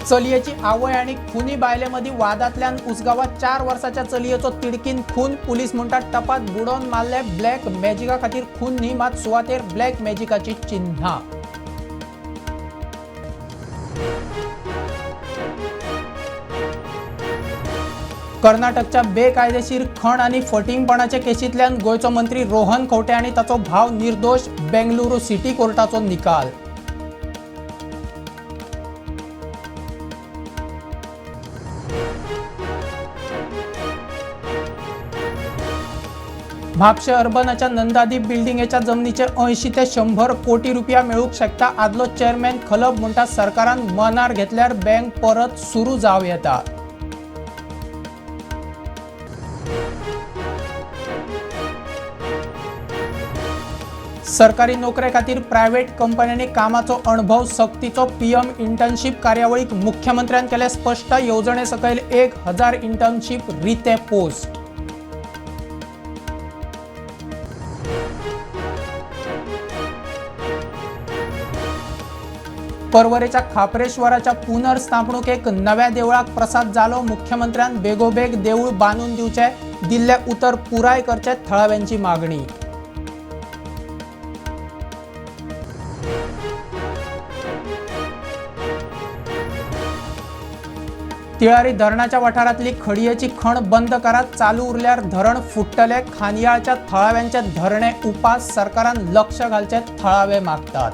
चलयेची आवय आणि खुनी बायलेमदी वादांतल्यान उसगावात 4 वर्साच्या चलयेचो तिडकीन खून पुलीस म्हणटात टपात बुडोवन मारले ब्लॅक मॅजिका खातीर खून न्ही मात सुवातेर ब्लॅक मॅजिकाची चिन्हां। कर्नाटकच्या बेकायदेशीर खण आणि फटिंगपणाचे केसींतल्यान गोंयचो मंत्री रोहन खंवटे आणि ताचो भाव निर्दोष, बेंगलुरू सिटी कोर्टाचो निकाल। म्हापशे अर्बनाच्या नंदादीप बिल्डिंगेच्या जमनीचे 80 ते 100 कोटी रुपया मेळूंक शकता आदलो चेअरमॅन खलप म्हणटा सरकारान मनार घेतल्यार बँक परत सुरू जाव येता। सरकारी नोकरे खातीर प्रायव्हेट कंपन्यांनी कामाचो अणभव सक्तीचो पीएम इंटर्नशीप कार्यावळीक मुख्यमंत्र्यान केले स्पष्ट। येवजणे सकयल 1000 इंटर्नशीप रिते पोस्ट। पर्वरेच्या खापरेश्वराच्या पुनर्स्थापणुकेक नव्या देवळाक प्रसाद जालो। मुख्यमंत्र्यान बेगोबेग देवूळ बांदून दिवचे, दिल्ले उतर पुराय करचे थळाव्यांची मागणी। तिळारी धरणाच्या वाठारातली खडयेची खण बंद करात, चालू उरल्यार धरण फुट्टले। खानयाळच्या थळाव्यांचे धरणे उपास, सरकारान लक्ष घालचे थळावे मागतात।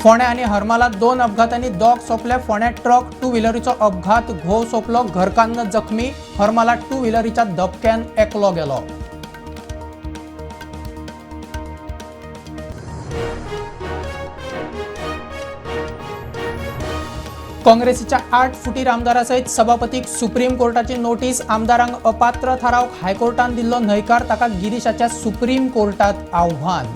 फोंड्या आणि हरमालात 2 अपघातांनी दोग सोंपले। फोंड्या ट्रक 2 व्हिलरीचो अपघात घोव सोंपलो, घरकान्न जखमी। हरमाला 2 व्हिलरीच्या धपक्यान एकलो गेलो। काँग्रेसीच्या 8 फुटीर आमदारासयत सभापतीक सुप्रीम कोर्टाची नोटीस। आमदारांक अपात्र थारावक हायकोर्टान दिल्लो न्हयकार, ताका गिरीशाच्या सुप्रीम कोर्टात आव्हान।